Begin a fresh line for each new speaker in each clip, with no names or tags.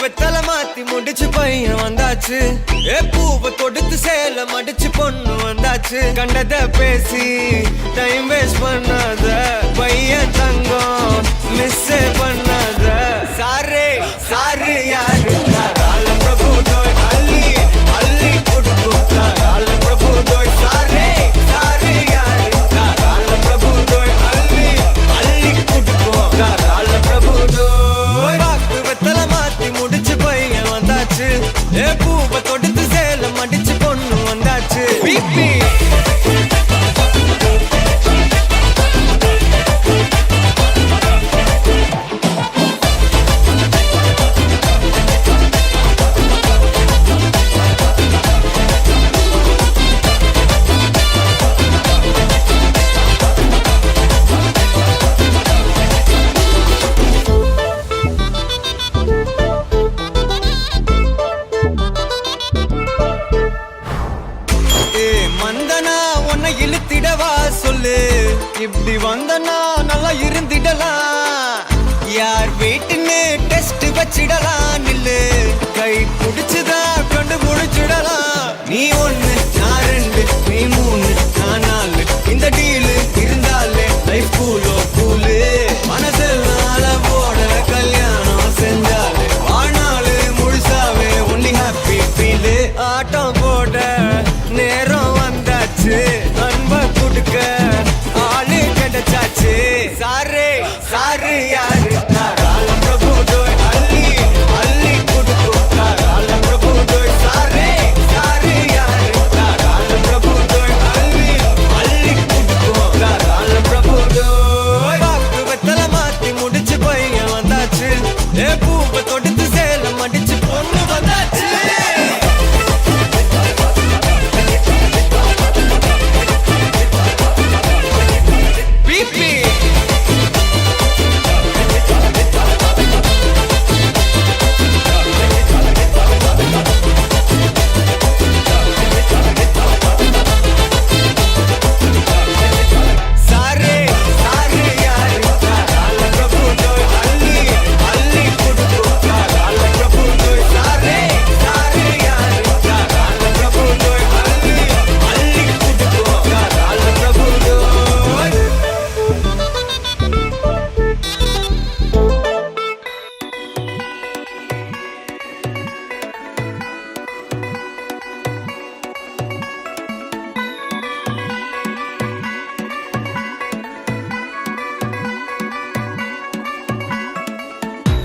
வெத்தல மாத்தி முடிச்சு பையன் வந்தாச்சு. பூவை கொடுத்து சேலம் அடிச்சு பொண்ணு வந்தாச்சு. கண்டத பேசி டைம் வேஸ்ட் பண்ணாத பையன் தங்கம் மிஸ் பண்ணாத. சாரே சாரு யாரு கால பிரபு தோய் அள்ளி அள்ளி கொடுக்கும் கால பிரபு தோய். சாரே சாரு யாரு கால பிரபு தோய் அள்ளி அள்ளி கொடுக்கும் கால பிரபு தோய். பாக்கு வெத்தல மாத்தி முடிச்சு பையன் வந்தாச்சு. பூவை தொடுத்து சேலம் அடிச்சு பொண்ணு வந்தாச்சு. பிபி வந்தனா உன்னை இழுத்திடவா சொல்லு. இப்படி வந்தனா நல்லா இருந்திடலாம். யார் வீட்டுன்னு டெஸ்ட் வச்சிடலாம். நில்லு கை பிடிச்சுதா கண்டு முடிச்சிடலாம். நீ ஒண்ணு நான் ரெண்டு நீ மூணு நான் நாலு. இந்த டீலு இருந்தாலே லைஃப் கூலோ கூலு. மனசெல்லாம் போட கல்யாணம் செஞ்சாலே ஆனாலு முழுசாவே ஒன்லி ஹாப்பி ஃபீலு. ஆட்டம் போட நேரம் வந்தாச்சு. அன்ப கொடுக்க ஆளு கிடைச்சாச்சு. சாரே சாரு யாரு கால பிரபு தோய் அள்ளி அள்ளி கொடுக்கும் கால பிரபு தோய். சாரே சாரு யாரு கால பிரபு தோய் அள்ளி அள்ளி கொடுக்கும் கால பிரபு தோய். பாக்கு வெத்தல மாத்தி முடிச்சு பையன் வந்தாச்சு. பூவை தொடுத்து சேலம் அடிச்சு பொண்ணு வந்தாச்சு.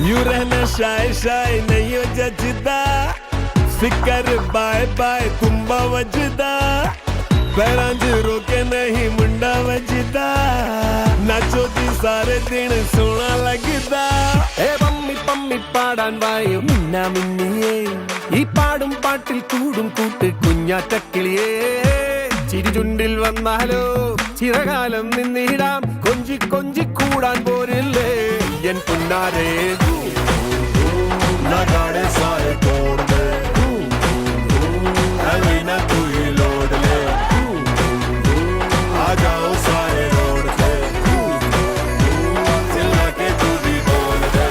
यूं रहना शाय शाय नहीं हो जचदा. फिकर बाय बाय कुंभा वजदा. पैरां च रोके नहीं मुंडा वजदा. नाचो दी सारे दिन सोना लगदा. पम्मी पम्मी पाडान वायो मिन्ना मिन्निये. ഈ പാടും പാട്ടിൽ കൂടും കൂട്ട് കുഞ്ഞാറ്റക്കിളിയേ. ചിരി ചുണ്ടിൽ വന്നാലോ ചിരകാലം നിന്നിടാം. കൊഞ്ചി കൊഞ്ചി കൂടാൻ പോരില്ലേ എൻ പുന്നാരേ. നഗാടെ സാരെ തോड़ दे अलीना तू ही लोड ले. आ जाओ सारे रोड पे चिल्ला के तू भी बोल दे.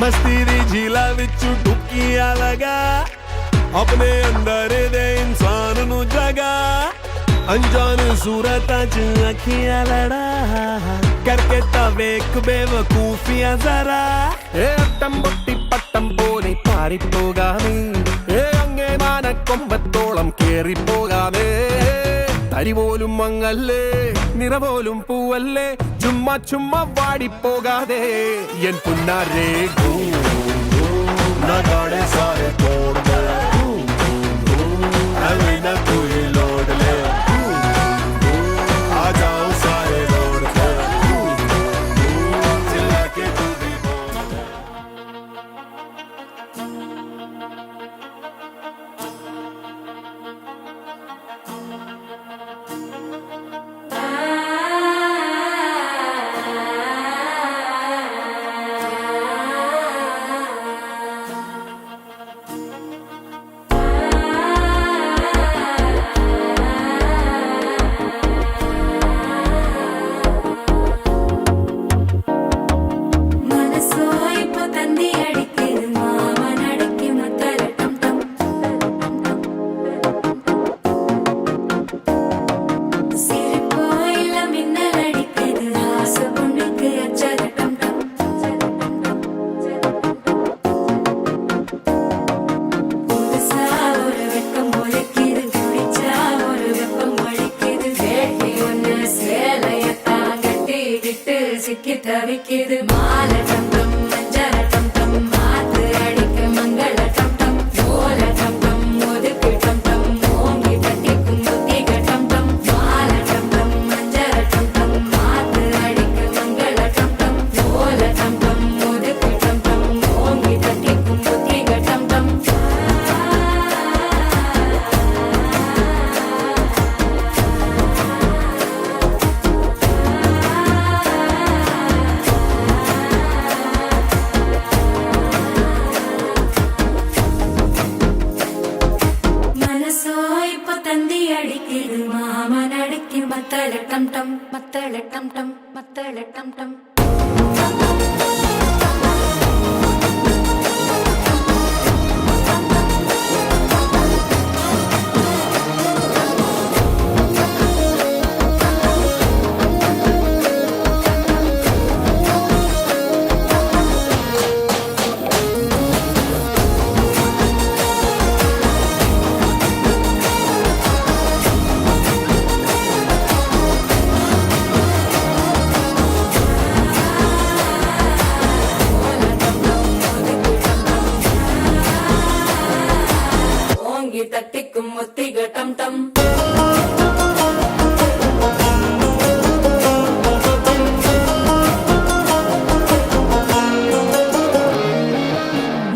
मस्ती दी झीला विचू डुबकियां लगा. अपने अंदर दे इंसान नू जगा. अनजान सूरतां च अखियां लड़ा. करके ता वेख बेवकूफियां जरा. अट्टम പൊട്ടി പട്ടം പോലെ പാറിപ്പോകാമേ. അങ്ങേ മാനക്കൊമ്പത്തോളം കേറിപ്പോകാമേ. തരി പോലും മങ്ങല്ലേ നിറ പോലും പൂവല്ലേ. ചുമ്മാ ചുമ്മാ വാടിപ്പോകാതെ എൻ പുന്നാരേ. നഗാടെ സാരെ
ഇത് മാമനടക്കി മത്തളട്ടം ടം മത്തളട്ടം ടം മത്തളട്ടം ടം തട്ടിക്കും മുത്തിക ടം ടം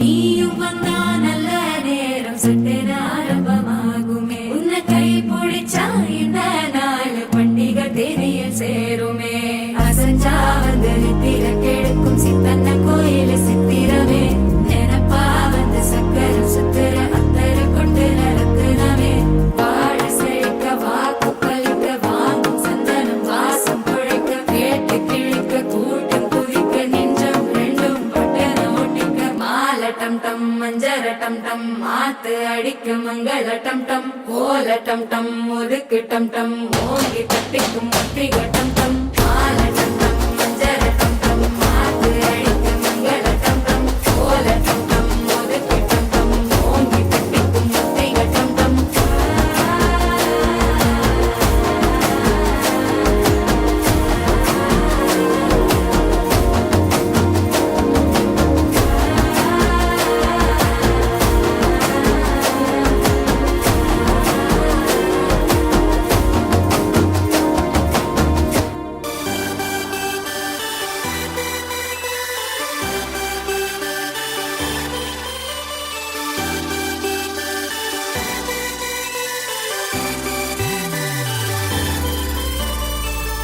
നീയും വന്നാ നല്ല നേരം സട്ടന ആരംഭമാകുമേ ഉന്ന കൈ പൊടിച്ചാ இந்த நாள் பண்டிகை தெரியல் சேருமே அசஞ்சா வந்து நித்திர கெடுக்கும் சித்தன்ன கோயில சித்திரமே நினப்பா வந்து சக்கரம் சுத்துற அத்தர கொண்டு நடத்துனவே வாழ செழிக்க வாக்கு பலிக்க வாங்கும் சந்தனம் வாசம் பொழைக்க கேட்டு கிழிக்க கூட்டம் குதிக்க நெஞ்சம் ரெண்டும் பட்டன ஒட்டிக்க மால டம் டம் மஞ்சர டம் டம் மாத்து அடிக்க மங்கள டம் டம் கோல டம் டம் ஒதுக்கு டம் டம் ஓங்கி தட்டிக்கும் ஒத்திக டம் டம் மால டம் டம் மஞ்சர டம் டம் மாத்து அடிக்க மங்கள டம் டம் கோல டம் டம் ஒதுக்கு டம் டம் ஓங்கி தட்டிக்கும் ஒத்திக டம் டம்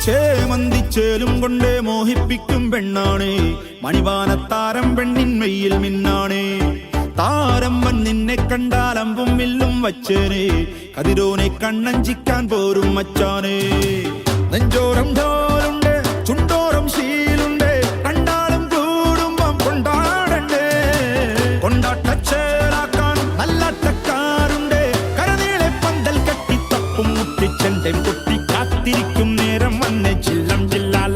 ചേമന്തിച്ചേലും കൊണ്ടേ മോഹിപ്പിക്കും പെണ്ണാണേ മണിവാനത്താരം പെണ്ണിൻ മെയ്യിൽ മിന്നാണേ താരം വൻ നിന്നെ കണ്ടാൽ അമ്പും വില്ലും വച്ചേനെ കതിരോനെ കണ്ണഞ്ചിക്കാൻ പോരും മച്ചാനേ നെഞ്ചോരം ഢോലുണ്ട് ചുണ്ടോരം ശീലുണ്ട് കണ്ടാലും കൂടുമ്പം കൊണ്ടാടണ്ടേ കൊണ്ടാട്ടച്ചേലാക്കാൻ നല്ലാട്ടക്കാരുണ്ട് കരനീളെ പന്തൽ കെട്ടി തപ്പും മുട്ടിച്ചെന്റെ പൊട്ടി കാത്തിരിക്കും നേരം വന്നെ ചില്ലം ചില്ലാല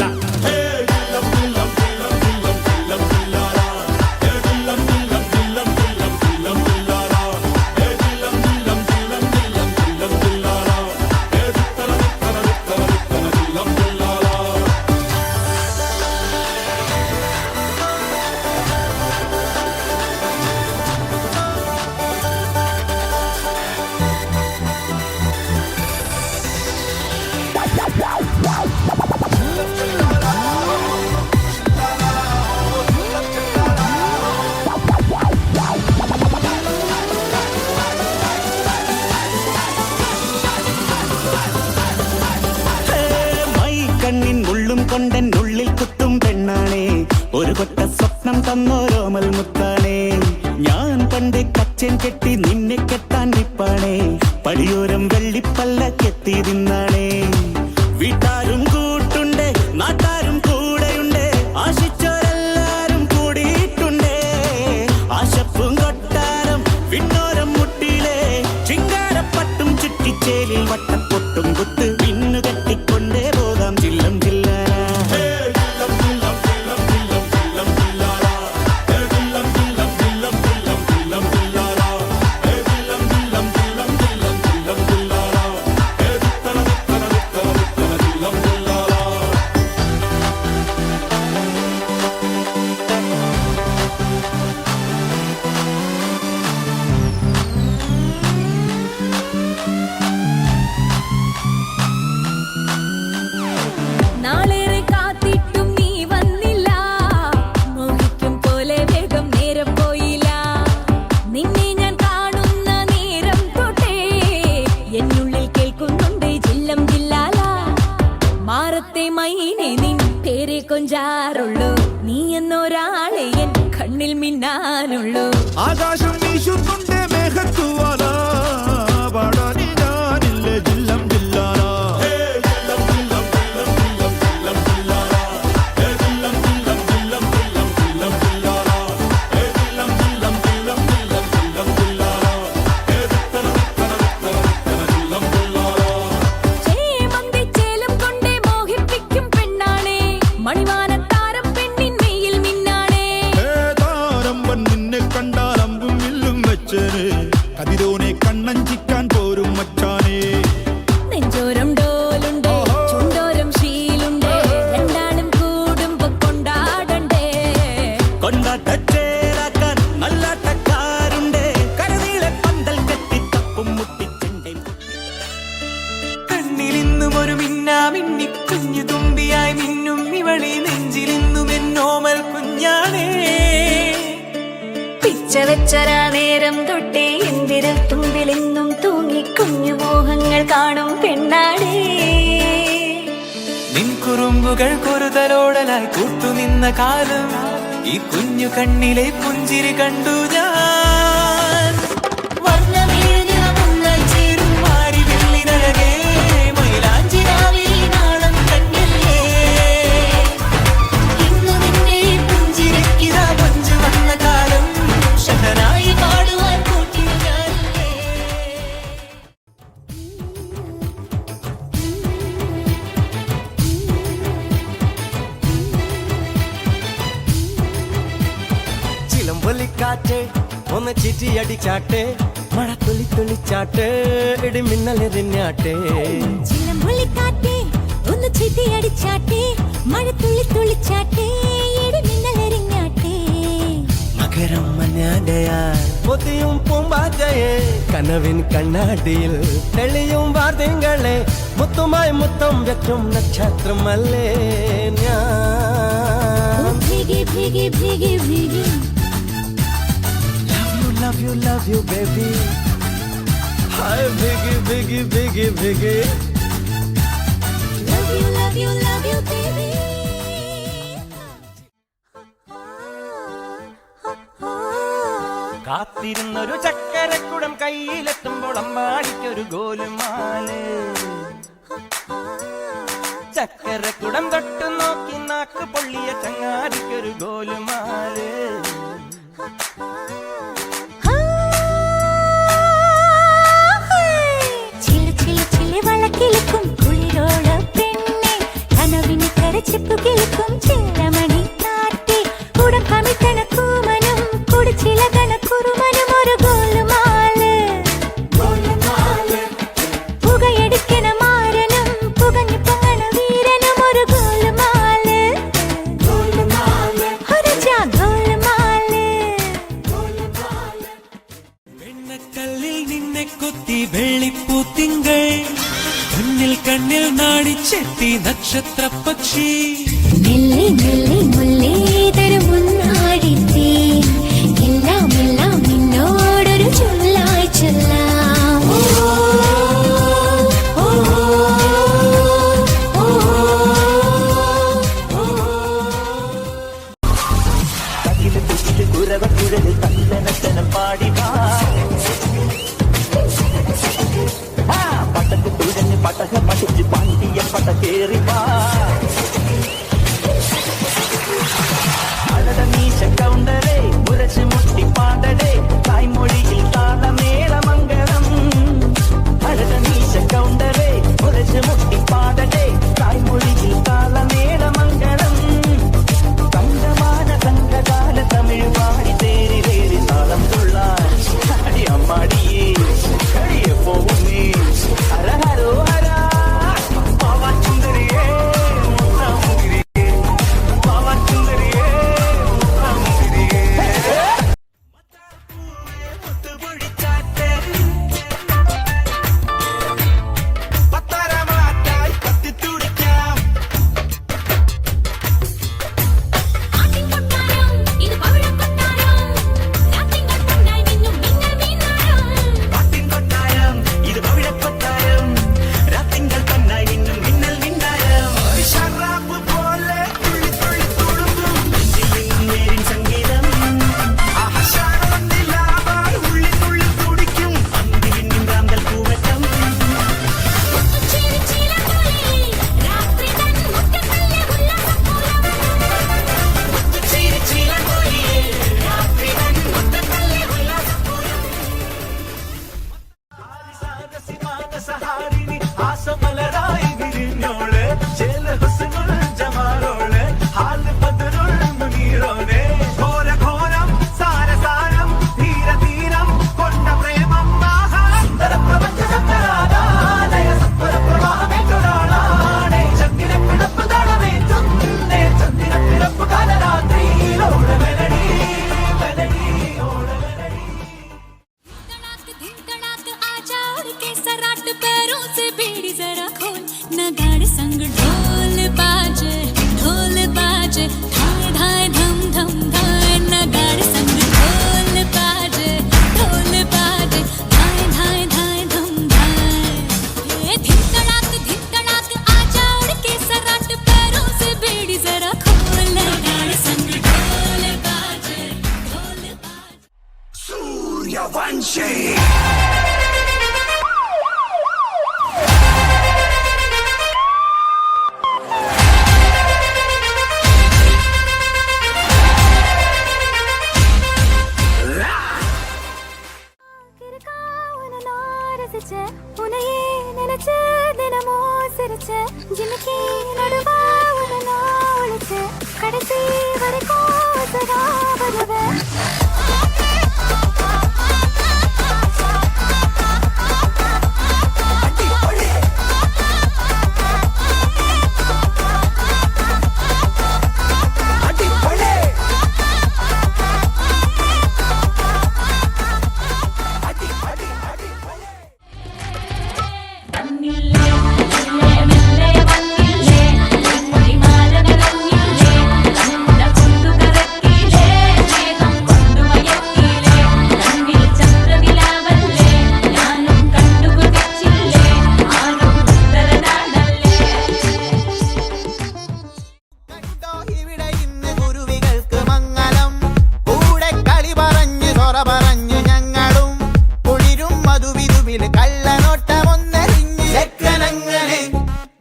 കണ്ണിൻ ഉള്ളും കൊണ്ടൻ ഉള്ളിൽ കുത്തും പെണ്ണാണേ ഒരു കൊട്ട സ്വപ്നം തന്നോരോമൽ മുത്താണേ ഞാൻ പണ്ട് കച്ചൻ കെട്ടി നിന്നെ കെട്ടാൻ നിപ്പാണേ പടിയോരം വെള്ളിപ്പല്ല കെത്തി തിന്നാണേ വീട്ടാരും കൂട്ടുണ്ട് നാട്ടാരും കൂടെയുണ്ട് ആശിച്ചോരെല്ലാരും കൂടിയിട്ടുണ്ടേ ആശപ്പും കൊട്ടാരം പിന്നോരം മുട്ടിയിലെ ചിങ്കാരപ്പട്ടും ചുറ്റിച്ചേലിൽ വട്ടപ്പൊട്ടും കുത്ത് പിന്നു കെട്ടിക്കൊണ്ടേ പോകാം ചില്ലം ചില്ലാ
നാളേറെ കാത്തിട്ടും നീ വന്നില്ല മോഹിക്കും പോലെ വേഗം നേരം പോയില്ല നിന്നെ ഞാൻ കാണുന്ന നേരം തൊട്ടേ എന്നുള്ളിൽ കേൾക്കുന്നുണ്ട് ജില്ലം ജില്ലാല മാറത്തെ മൈനെ നിൻ പേരെ കൊഞ്ചാറുള്ളൂ നീ എന്നൊരാളെ എൻ കണ്ണിൽ മിന്നാനുള്ളൂ
ആകാശം വീശുന്നുണ്ട് മേഘത്തുവാല പാടാനി ഞാനില്ല ജില്ലം അച്ഛന് കതിരോനെ കണ്ണഞ്ചിക്കാൻ പോരും മച്ചാനെ
നെഞ്ചോരം ഡോലുണ്ട് ചുണ്ടോരം ശീലുണ്ട് രണ്ടാളും കൂടുമ്പോ കൊണ്ടാടണ്ടേ
കൊണ്ടാട്ടച്ചേരാക്കാൻ നല്ലാട്ടക്കാരുണ്ട് കരനീളെ പന്തൽ കെട്ടി തപ്പും മുട്ടിച്ചെണ്ടേ
കണ്ണിലിന്നും ഒരു മിന്നാമിന്നി കുഞ്ഞു തുമ്പിയായി മിന്നും ഇവളി നെഞ്ചിലിന്നും എന്നോമൽ കുഞ്ഞാണേ
പിച്ച വെച്ചരാ നേരം തൊട്ടേ എന്തിരൽ തുമ്പിലെന്നും തൂങ്ങി കുഞ്ഞു മോഹങ്ങൾ കാണും പെണ്ണാടേ
നിൻ കുറുമ്പുകൾ കുറുതലോടലായി കൂട്ടുനിന്ന കാലം ഈ കുഞ്ഞു കണ്ണിലെ പുഞ്ചിരി കണ്ടു ഞാൻ വർണ്ണമേനിറമുള്ളായി ചേരും മാരി വെള്ളിനഴകേ മൈലാഞ്ചി രാവിൽ നാളം കണ്ണില്ലേ ഇന്നു നിന്നെ പുഞ്ചിരിക്കിതാ കൊഞ്ചു വന്ന കാലം ഷഹനായി പാടുവാൻ കൂട്ടി ഞാനില്ലേ ചിലമ്പൊലിക്കാറ്റ് ഒന്ന് ചിറ്റിയടിച്ചാട്ടെ മഴ തുള്ളി തുള്ളിച്ചാട്ടെ ഇടിമിന്നലെറിഞ്ഞാട്ടെ
ചിലമ്പൊലിക്കാറ്റേ ഒന്ന് ചിട്ടിയടിച്ചാട്ടേ മഴ തുള്ളി തുള്ളിച്ചാട്ടേ ഇടിമിന്നലെറിഞ്ഞാട്ടേ
മകരം മഞ്ഞാടയാൽ പൊതിയും പൂമ്പാറ്റയെ കനവിൻ കണ്ണാടിയിൽ തെളിയും വാർത്തകളെ മുത്തുമായി മുത്തം വെക്കും നക്ഷത്രമല്ലേ ഞാൻ
ഭീഗി ഭീഗി ഭീഗി ഭീഗി
love you baby hi biggie biggie biggie biggie
love you baby
കാത്തിരുന്നൊരു ചക്കരക്കുടം കയ്യിലെത്തുമ്പോൾ അമ്മാടിക്കൊരു ഗോലുമാല് ചക്കരക്കുടം തൊട്ടു നോക്കി നാക്ക് പൊള്ളിയ ചങ്ങാടിക്കൊരു ഗോലുമാല്
വളക്കിളിക്കും കുളിരോള പെണ്ണെ കനവിന് കരച്ചിപ്പു കിളിക്കും ചില്ലമണി കാട്ടി കുടം കമിട്ടണ കൂമനും കുടിച്ചിലകണ കുറുമനും ഒരു ഗോലുമാല് പുകയടിക്കണ മാരനും പുകഞ്ഞു പൊങ്ങണ വീരനും ഒരു ഗോലുമാല് ഒരു ഗോലുമാല്
വെണ്ണക്കല്ലിൽ നിന്നെ കൊത്തി വെള്ളിപ്പൂത്തിങ്കൾ കണ്ണിൽ കണ്ണിൽ നാടിച്ചെത്തി നക്ഷത്ര പക്ഷി
നെല്ലി നെല്ലി മുല്ലേതൊരു മുന്നാടിത്തേ എല്ലാം എല്ലാം നിന്നോടൊരു ചൊല്ലായി ചൊല്ലാം
കയ്യില് പിടിച്ച് കുരവ കുഴല് തല്ലനത്തനം പാടിവാ പട്ടക്ക് തുഴഞ്ഞ് പട്ടക പഠിച്ച് പാണ്ടിയ പട്ട കേറിവാ അഴക നീശ കൗണ്ടരേ മുരച്ച് മുട്ടി പാടടേ തായ്മൊഴിയിൽ താളമേളമംഗളം അഴക നീശ കൗണ്ടരേ മുരച്ച് മുട്ടി പാടടേ തായ്മൊഴിയിൽ താളമേളമംഗളം സംഘമാന സംഘകാല തമിഴ് പാടി തേരി താളം തുള്ളാൻ അടി അമ്മാടിയേ കളിയെ പോകുന്നേ ഹര ഹരോ ഹര പാവാ സുന്ദരിയേ
नगाड़े संग ढोल बाजे धाय धाय धम धम धाय नगाड़े संग ढोल बाजे धाय धाय धाय धम धाय ये धिन तड़ाक आजा उड़ के सराट पैरों से बेड़ी जरा खोल नगाड़े संग ढोल बाजे
सूर्यवंशी
உனையே நினைச்சு தினமோ சிரிச்ச ஜிமிக்கி நடுவா உன நான் ஒழிச்சு கடைசி வரைக்கும் சதா வருவேன்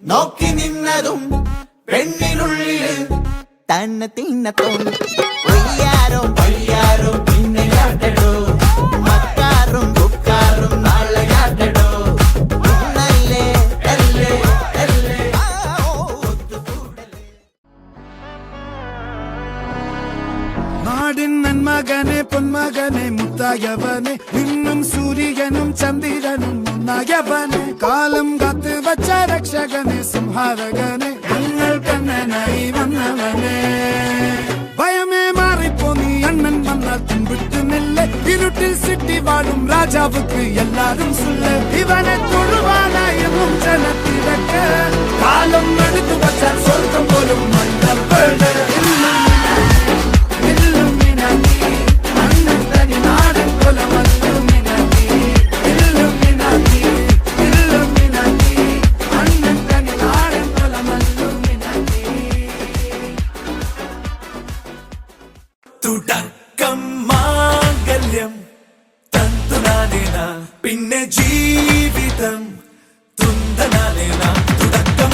നോക്കി നിന്നതും പെണ്ണിനുള്ളില് തന്നെ തിന്നത്തും വയ്യാരോ പിന്നെ യാട്ടടോ മക്കാറും ബുക്കാറും നാളെ യാട്ടടോ നല്ലേ അല്ലേ അല്ലേ
നാടിൻ നന്മകനെ പൊന്മകനെ മുത്തായവനെ നിന്നും സൂര്യനും ചന്ദ്രനും ഒന്നായവനെ കാലം കാത്ത് വച്ച രക്ഷകനെ സംഹാരകനെ ഞങ്ങൾ കണ്ണനായി വന്നവനെ ഭയമേ മാറിപ്പോ നീ അണ്ണൻ വന്നാൽ പിൻവിട്ട് നെല്ല് ഇരുട്ടിൽ സിറ്റി വാഴും രാജാവുക്ക് എല്ലാരും സുല്ല് ഇവനെ തൊഴുവാനായും ജനത്തിരക്ക് കാലം എടുത്തു വച്ചാൽ സ്വർഗം പോലും മണ്ണപ്പെട്
തുടക്കം മാംഗല്യം തന്തുനാനേന പിന്നെ ജീവിതം തുന്തനാനേന തുടക്കം